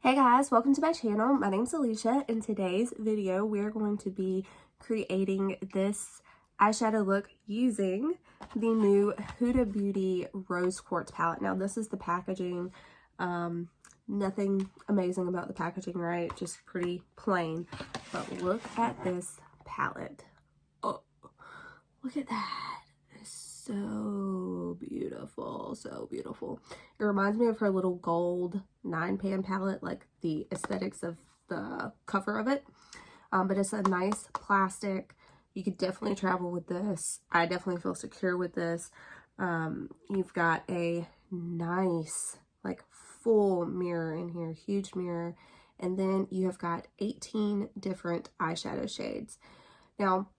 Hey guys, welcome to my channel. My name's Alicia. In today's video, we're going to be creating this eyeshadow look using the new Huda Beauty Rose Quartz palette. Now, this is the packaging. Nothing amazing about the packaging, right? Just pretty plain. But look at this palette. Oh, look at that. So beautiful, so beautiful. It reminds me of her little gold 9-pan palette, like the aesthetics of the cover of it. But it's a nice plastic. You could definitely travel with this. I definitely feel secure with this. You've got a nice, like, full mirror in here, huge mirror. And then you have got 18 different eyeshadow shades. Now,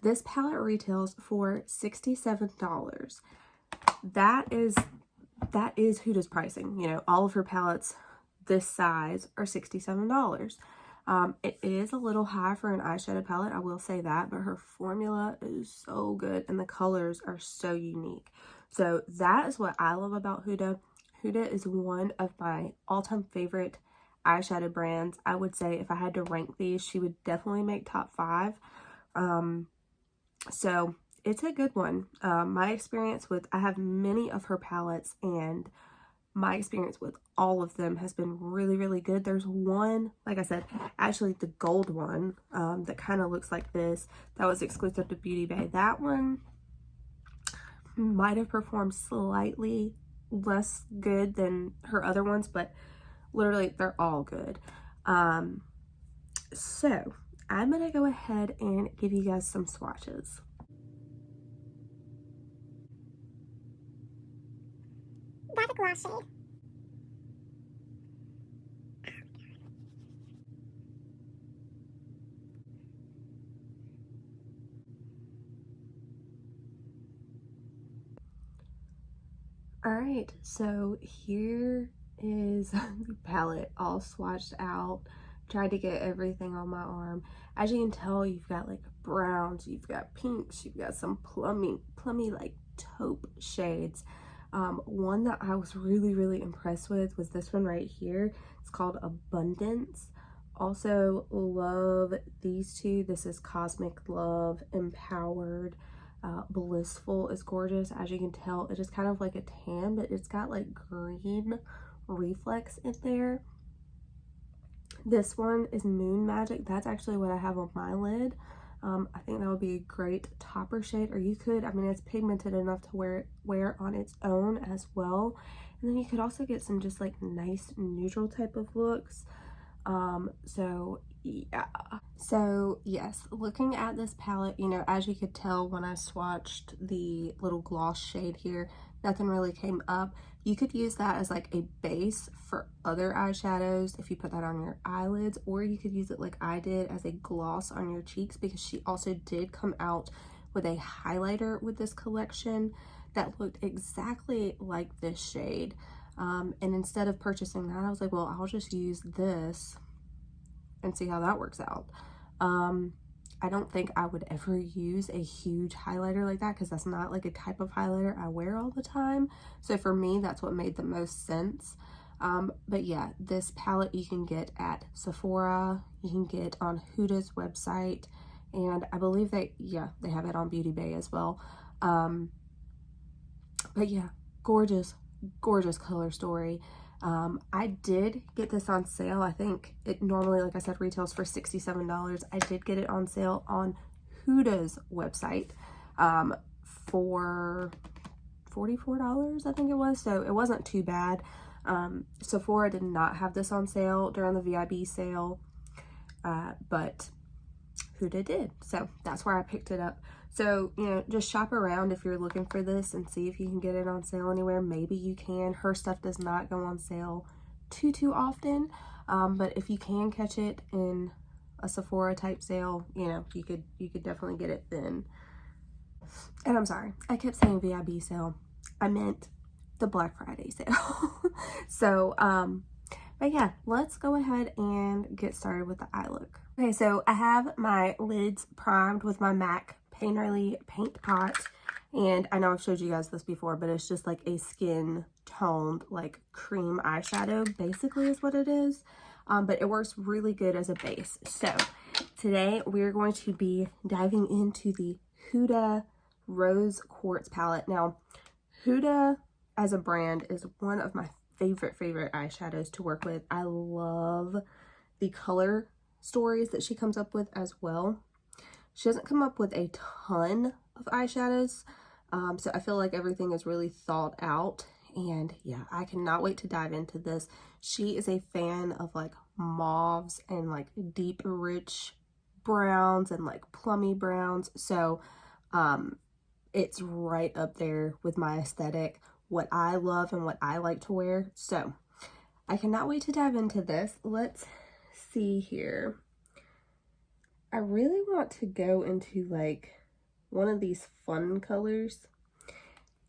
this palette retails for $67. That is Huda's pricing. You know, all of her palettes this size are $67. It is a little high for an eyeshadow palette, I will say that, but her formula is so good and the colors are so unique. So that is what I love about Huda. Huda is one of my all-time favorite eyeshadow brands. I would say if I had to rank these, she would definitely make top 5. So it's a good one. My experience with, I have many of her palettes, and my experience with all of them has been really, really good. There's one, like I said, actually the gold one, that kind of looks like this, that was exclusive to Beauty Bay. That one might have performed slightly less good than her other ones, but literally they're all good. So I'm gonna go ahead and give you guys some swatches. That's a gloss shade. Alright, so here is the palette all swatched out. Tried to get everything on my arm. As you can tell, you've got like browns, you've got pinks, you've got some plummy like taupe shades. One that I was really impressed with was this one right here. It's called Abundance. Also love these two. This is Cosmic Love, Empowered. Blissful is gorgeous. As you can tell, it is kind of like a tan, but it's got like green reflex in there. This one is Moon Magic. That's actually what I have on my lid. I think that would be a great topper shade, or you could, I mean, it's pigmented enough to wear on its own as well. And then you could also get some just like nice neutral type of looks. So yeah. So yes, looking at this palette, you know, as you could tell when I swatched the little gloss shade here, nothing really came up. You could use that as like a base for other eyeshadows if you put that on your eyelids, or you could use it like I did as a gloss on your cheeks, because she also did come out with a highlighter with this collection that looked exactly like this shade. And instead of purchasing that, I was like, well, I'll just use this and see how that works out. I don't think I would ever use a huge highlighter like that, because that's not like a type of highlighter I wear all the time. So for me, that's what made the most sense. But yeah, this palette you can get at Sephora, you can get on Huda's website, and I believe they have it on Beauty Bay as well. But yeah, gorgeous color story. I did get this on sale. I think it normally, like I said, retails for $67. I did get it on sale on Huda's website for $44, I think it was. So it wasn't too bad. Sephora did not have this on sale during the VIB sale, but Huda did. So that's where I picked it up. So, you know, just shop around if you're looking for this and see if you can get it on sale anywhere. Maybe you can. Her stuff does not go on sale too often. But if you can catch it in a Sephora type sale, you know, you could definitely get it then. And I'm sorry, I kept saying VIB sale. I meant the Black Friday sale. So, but yeah, let's go ahead and get started with the eye look. Okay, so I have my lids primed with my MAC Painterly paint pot. And I know I've showed you guys this before, but it's just like a skin toned like cream eyeshadow basically is what it is. But it works really good as a base. So today we're going to be diving into the Huda Rose Quartz palette. Now, Huda as a brand is one of my favorite eyeshadows to work with. I love the color stories that she comes up with as well. She doesn't come up with a ton of eyeshadows, so I feel like everything is really thought out. And yeah, I cannot wait to dive into this. She is a fan of like mauves and like deep rich browns and like plummy browns, so it's right up there with my aesthetic, what I love and what I like to wear. So I cannot wait to dive into this. Let's see here. I really want to go into like one of these fun colors,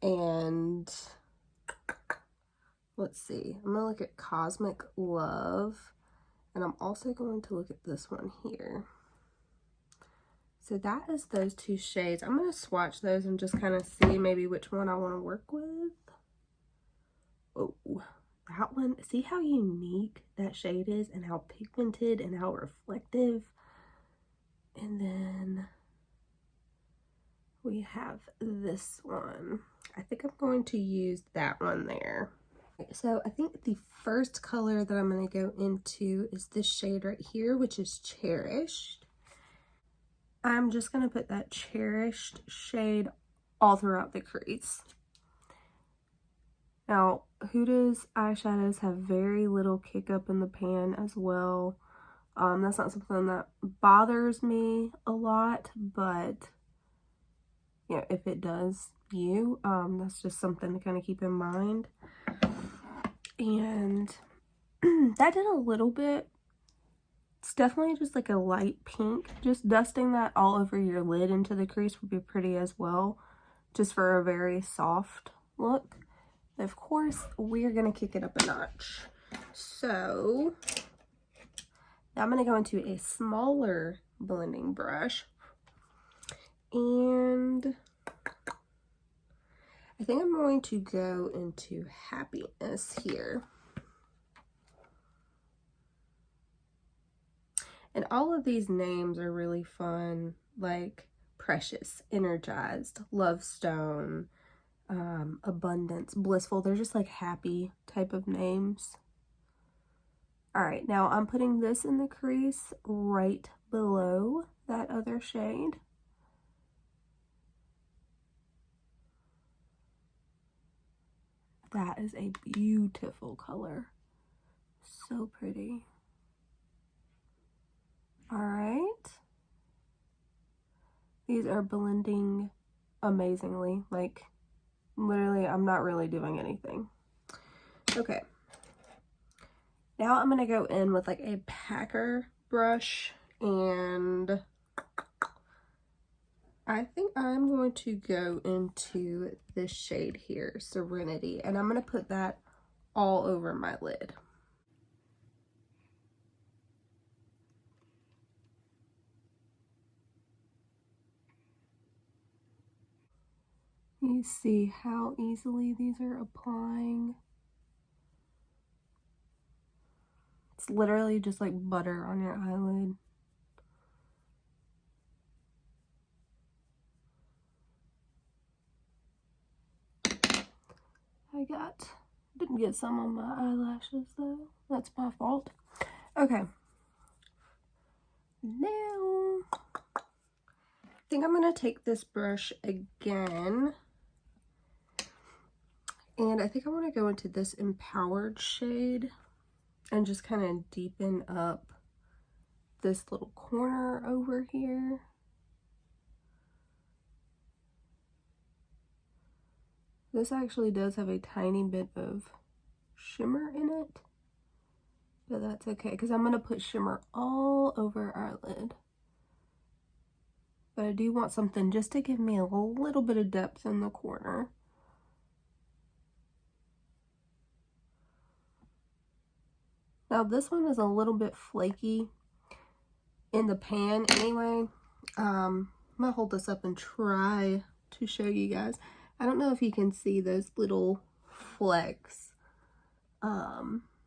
and let's see. I'm gonna look at Cosmic Love, and I'm also going to look at this one here. So that is those two shades. I'm going to swatch those and just kind of see maybe which one I want to work with. Oh, that one. See how unique that shade is and how pigmented and how reflective. And then we have this one. I think I'm going to use that one there. So I think the first color that I'm going to go into is this shade right here, which is Cherished. I'm just going to put that Cherished shade all throughout the crease. Now, Huda's eyeshadows have very little kick up in the pan as well. That's not something that bothers me a lot, but yeah, if it does you, that's just something to kind of keep in mind. And that did a little bit. It's definitely just like a light pink. Just dusting that all over your lid into the crease would be pretty as well, just for a very soft look. Of course, we're gonna kick it up a notch. So now I'm gonna go into a smaller blending brush, and I think I'm going to go into Happiness here. And all of these names are really fun, like Precious, Energized, Love Stone, Abundance, Blissful. They're just like happy type of names. All right, now I'm putting this in the crease right below that other shade. That is a beautiful color. So pretty. All right. These are blending amazingly. Like, literally, I'm not really doing anything. Okay. Now I'm going to go in with like a packer brush, and I think I'm going to go into this shade here, Serenity, and I'm going to put that all over my lid. You see how easily these are applying? It's literally just like butter on your eyelid. Didn't get some on my eyelashes though. That's my fault. Okay. Now, I think I'm going to take this brush again. And I think I want to go into this Empowered shade and just kind of deepen up this little corner over here. This actually does have a tiny bit of shimmer in it, but that's okay because I'm going to put shimmer all over our lid. But I do want something just to give me a little bit of depth in the corner. Now this one is a little bit flaky in the pan anyway. gonna hold this up and try to show you guys. I don't know if you can see those little flecks.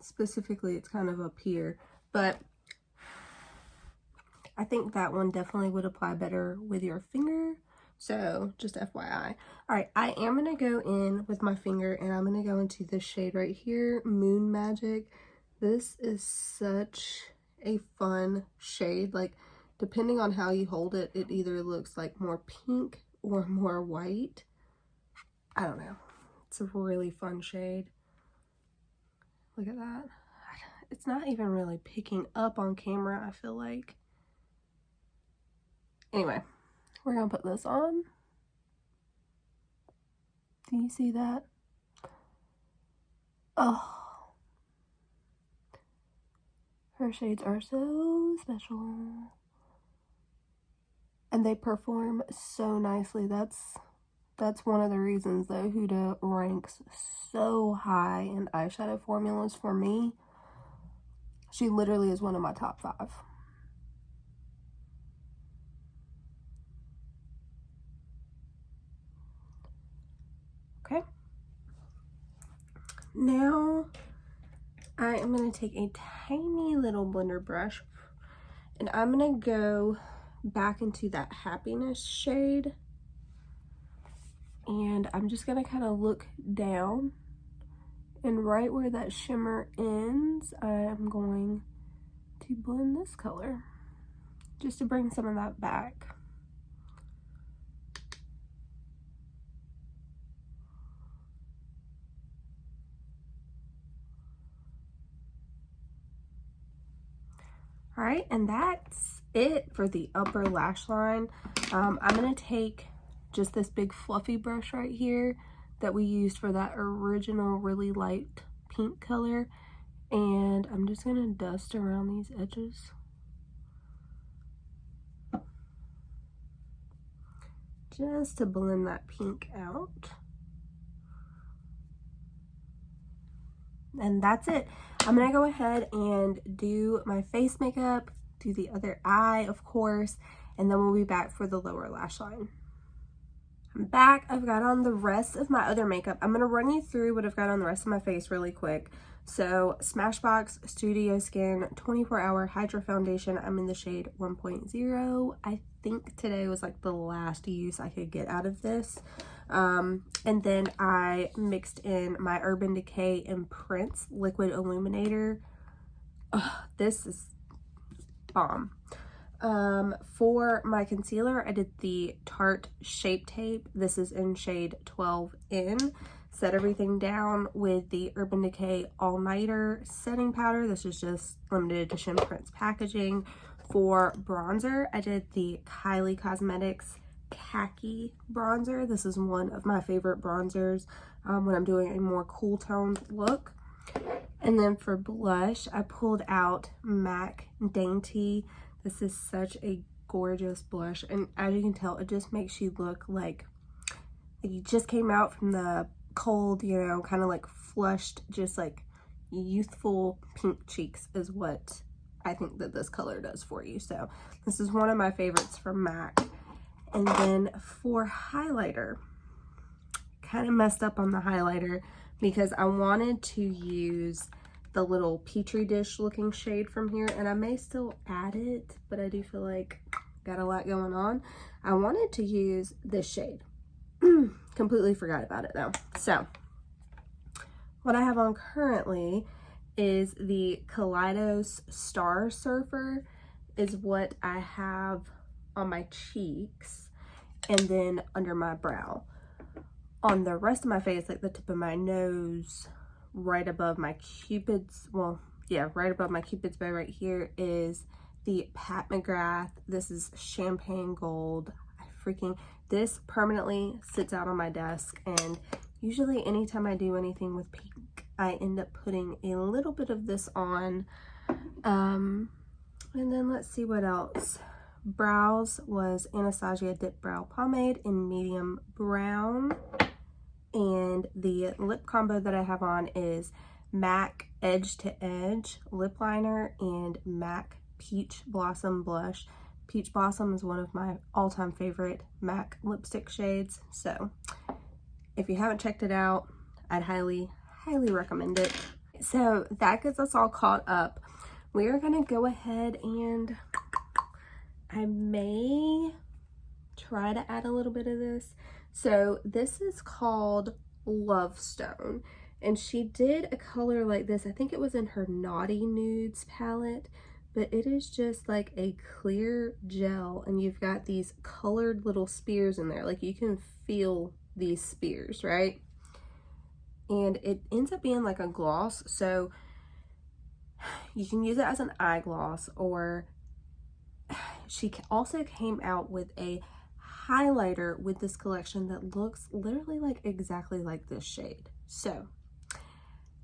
Specifically, it's kind of up here, but I think that one definitely would apply better with your finger. So just FYI. All right, I am going to go in with my finger and I'm going to go into this shade right here, Moon Magic. This is such a fun shade. Like, depending on how you hold it, it either looks like more pink or more white. I don't know. It's a really fun shade. Look at that. It's not even really picking up on camera, I feel like. Anyway, we're gonna put this on. Do you see that? Oh, her shades are so special. And they perform so nicely. That's one of the reasons that Huda ranks so high in eyeshadow formulas for me. She literally is one of my top 5. Okay. Now I am going to take a tiny little blender brush and I'm going to go back into that happiness shade. And I'm just going to kind of look down, and right where that shimmer ends, I'm going to blend this color just to bring some of that back. All right, and that's it for the upper lash line. I'm going to take just this big fluffy brush right here that we used for that original really light pink color, and I'm just going to dust around these edges. Just to blend that pink out. And that's it. I'm gonna go ahead and do my face makeup, do the other eye, of course, and then we'll be back for the lower lash line. I'm back. I've got on the rest of my other makeup. I'm gonna run you through what I've got on the rest of my face really quick. So Smashbox Studio Skin 24-Hour Hydra Foundation. I'm in the shade 1.0. I think today was like the last use I could get out of this. And then I mixed in my Urban Decay and Prince Liquid Illuminator. This is bomb. For my concealer, I did the Tarte Shape Tape. This is in shade 12N. Set everything down with the Urban Decay All Nighter setting powder. This is just limited edition Prince packaging. For bronzer, I did the Kylie Cosmetics Khaki bronzer. This is one of my favorite bronzers when I'm doing a more cool toned look. And then for blush, I pulled out MAC Dainty. This is such a gorgeous blush, and as you can tell, it just makes you look like you just came out from the cold, you know, kind of like flushed, just like youthful pink cheeks is what I think that this color does for you. So this is one of my favorites from MAC. And then for highlighter, kind of messed up on the highlighter because I wanted to use the little petri dish looking shade from here, and I may still add it, but I do feel like got a lot going on. I wanted to use this shade. Completely forgot about it though. So what I have on currently is the Kaleidos Star Surfer is what I have on my cheeks and then under my brow. On the rest of my face, like the tip of my nose, right above my cupid's, well, yeah, right above my cupid's bow right here is the Pat McGrath. This is champagne gold. This permanently sits out on my desk, and usually anytime I do anything with pink, I end up putting a little bit of this on. And then let's see what else. Brows was Anastasia Dip Brow Pomade in medium brown. And the lip combo that I have on is MAC Edge to Edge lip liner and MAC Peach Blossom Blush. Peach Blossom is one of my all-time favorite MAC lipstick shades. So if you haven't checked it out, I'd highly recommend it. So that gets us all caught up. We are gonna go ahead and I may try to add a little bit of this. So this is called Love Stone, and she did a color like this. I think it was in her Naughty Nudes palette, but it is just like a clear gel, and you've got these colored little spears in there. Like you can feel these spears, right? And it ends up being like a gloss, so you can use it as an eye gloss, or she also came out with a highlighter with this collection that looks literally like exactly like this shade. So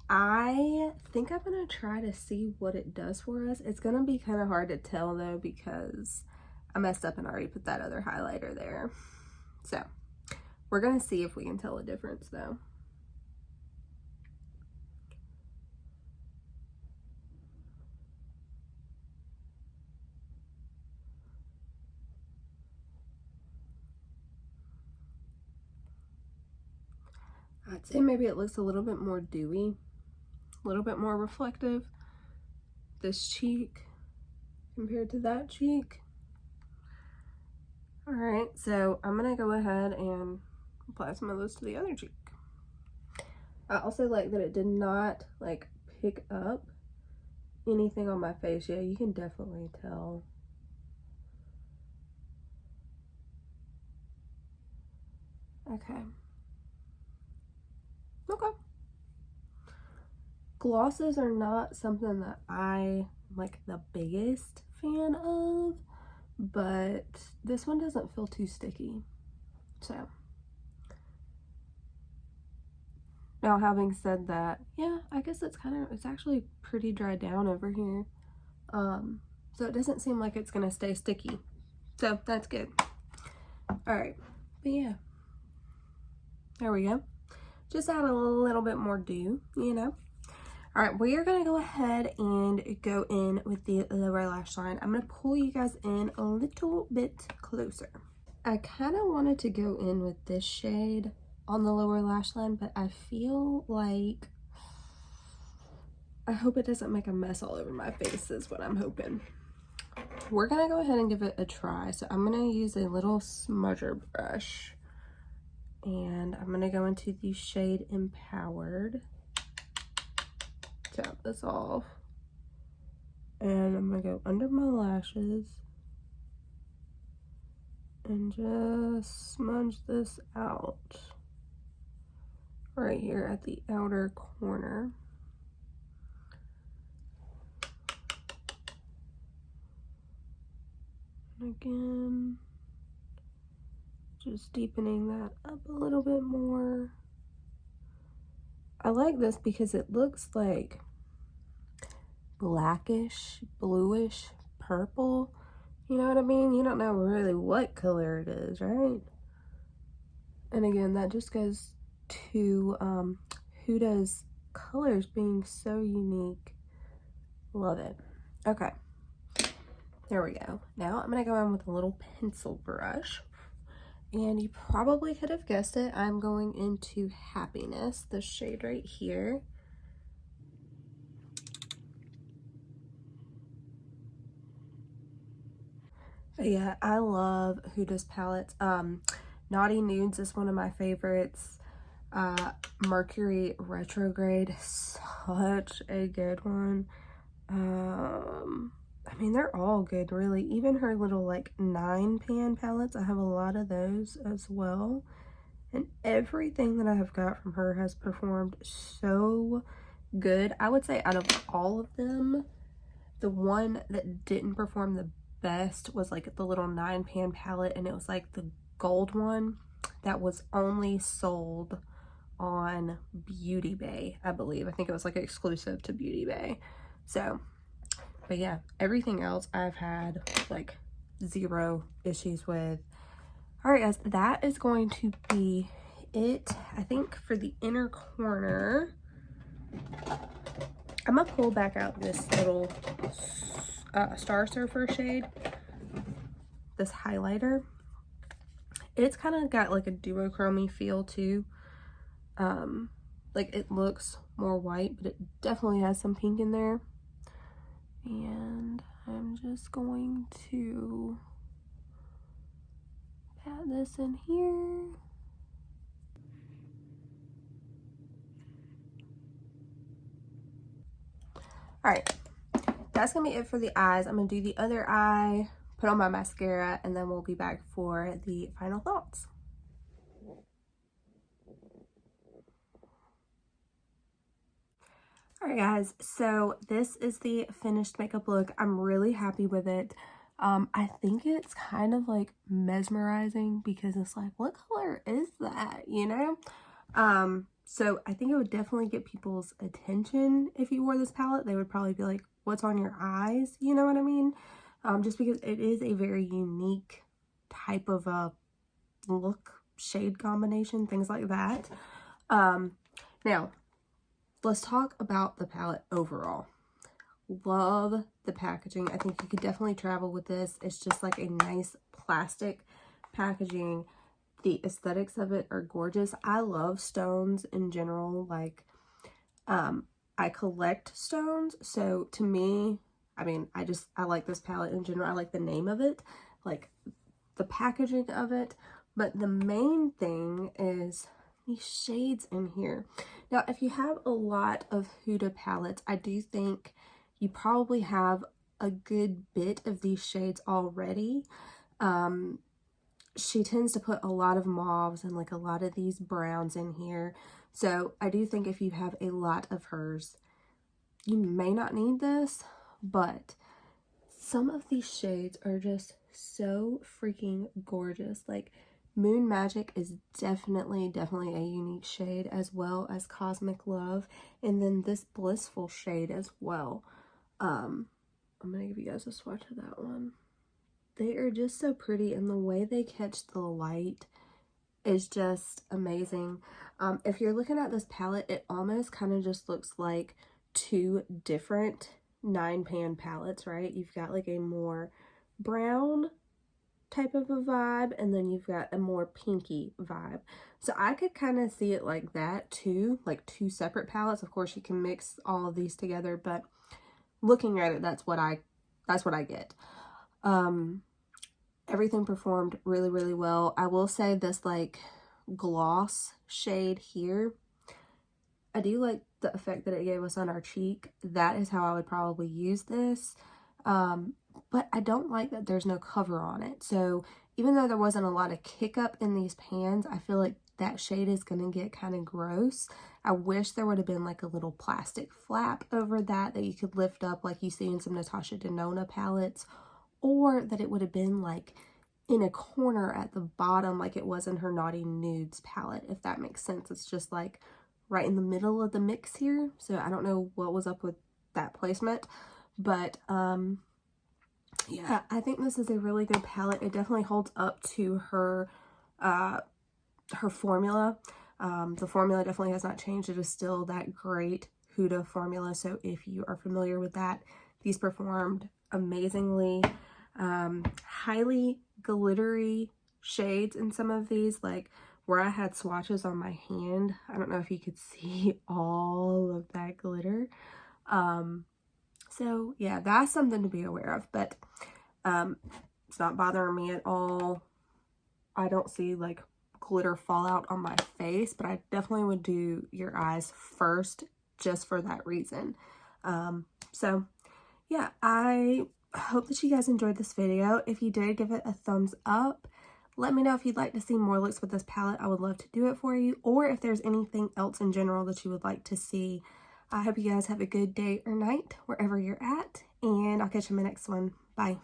I think I'm gonna try to see what it does for us. It's gonna be kind of hard to tell though, because I messed up and already put that other highlighter there. So we're gonna see if we can tell a difference though. I'd say maybe it looks a little bit more dewy, a little bit more reflective, this cheek compared to that cheek. All right, so I'm gonna go ahead and apply some of this to the other cheek. I also like that it did not like pick up anything on my face. Yeah, you can definitely tell. Okay. Okay. Glosses are not something that I like the biggest fan of, but this one doesn't feel too sticky. So now, having said that, yeah, I guess it's actually pretty dried down over here. So it doesn't seem like it's gonna stay sticky. So that's good. All right, but yeah, there we go. Just add a little bit more dew, you know. All right, we are gonna go ahead and go in with the lower lash line. I'm gonna pull you guys in a little bit closer. I kind of wanted to go in with this shade on the lower lash line, but I feel like I hope it doesn't make a mess all over my face is what I'm hoping. We're gonna go ahead and give it a try. So I'm gonna use a little smudger brush, and I'm gonna go into the shade Empowered. Tap this off, and I'm gonna go under my lashes and just smudge this out right here at the outer corner. And again, just deepening that up a little bit more. I like this because it looks like blackish, bluish, purple. You know what I mean? You don't know really what color it is, right? And again, that just goes to Huda's colors being so unique. Love it. Okay, there we go. Now I'm gonna go in with a little pencil brush, and you probably could have guessed it. I'm going into Happiness, the shade right here. But yeah, I love Huda's palettes. Naughty Nudes is one of my favorites. Mercury Retrograde, such a good one. I mean, they're all good, really. Even her little like 9-pan palettes, I have a lot of those as well. And everything that I have got from her has performed so good. I would say out of all of them, the one that didn't perform the best was like the little 9-pan palette, and it was like the gold one that was only sold on Beauty Bay, I believe. I think it was like exclusive to Beauty Bay. So, but yeah, everything else I've had like 0 issues with. All right, guys, that is going to be it, I think, for the inner corner. I'm gonna pull back out this little Star Surfer shade. this highlighter. It's kind of got like a duochrome feel too. Like it looks more white, but it definitely has some pink in there. And I'm just going to pat this in here. Alright, that's gonna be it for the eyes. I'm gonna do the other eye, put on my mascara, and then we'll be back for the final thoughts. Alright guys, so this is the finished makeup look. I'm really happy with it. I think it's kind of like mesmerizing because it's like, what color is that, you know? So I think it would definitely get people's attention if you wore this palette. They would probably be like, what's on your eyes? You know what I mean? Just because it is a very unique type of a look, shade combination, things like that. Now, let's talk about the palette overall. Love the packaging. I think you could definitely travel with this. It's just like a nice plastic packaging. The aesthetics of it are gorgeous. I love stones in general. Like, I collect stones. So to me, I mean, I like this palette in general. I like the name of it, like the packaging of it. But the main thing is these shades in here. Now, if you have a lot of Huda palettes, I do think you probably have a good bit of these shades already. She tends to put a lot of mauves and like a lot of these browns in here. So I do think if you have a lot of hers, you may not need this, but some of these shades are just so freaking gorgeous. Like Moon Magic is definitely a unique shade, as well as Cosmic Love, and then this Blissful shade as well. I'm gonna give you guys a swatch of that one. They are just so pretty, and the way they catch the light is just amazing. If you're looking at this palette, it almost kind of just looks like two different 9-pan palettes, right? You've got like a more brown type of a vibe, and then you've got a more pinky vibe. So I could kind of see it like that too, like two separate palettes. Of course, you can mix all of these together, but looking at it, that's what I get. Everything performed really well. I will say this like gloss shade here, I do like the effect that it gave us on our cheek. That is how I would probably use this. But I don't like that there's no cover on it. So even though there wasn't a lot of kick up in these pans, I feel like that shade is going to get kind of gross. I wish there would have been like a little plastic flap over that you could lift up like you see in some Natasha Denona palettes, or that it would have been like in a corner at the bottom like it was in her Naughty Nudes palette, if that makes sense. It's just like right in the middle of the mix here. So I don't know what was up with that placement, but yeah, I think this is a really good palette. It definitely holds up to her her formula. The formula definitely has not changed. It is still that great Huda formula. So if you are familiar with that, these performed amazingly. Highly glittery shades in some of these, like where I had swatches on my hand. I don't know if you could see all of that glitter. So yeah, that's something to be aware of, but it's not bothering me at all. I don't see like glitter fallout on my face, but I definitely would do your eyes first just for that reason. So yeah, I hope that you guys enjoyed this video. If you did, give it a thumbs up. Let me know if you'd like to see more looks with this palette. I would love to do it for you, or if there's anything else in general that you would like to see. I hope you guys have a good day or night wherever you're at, and I'll catch you in the next one. Bye.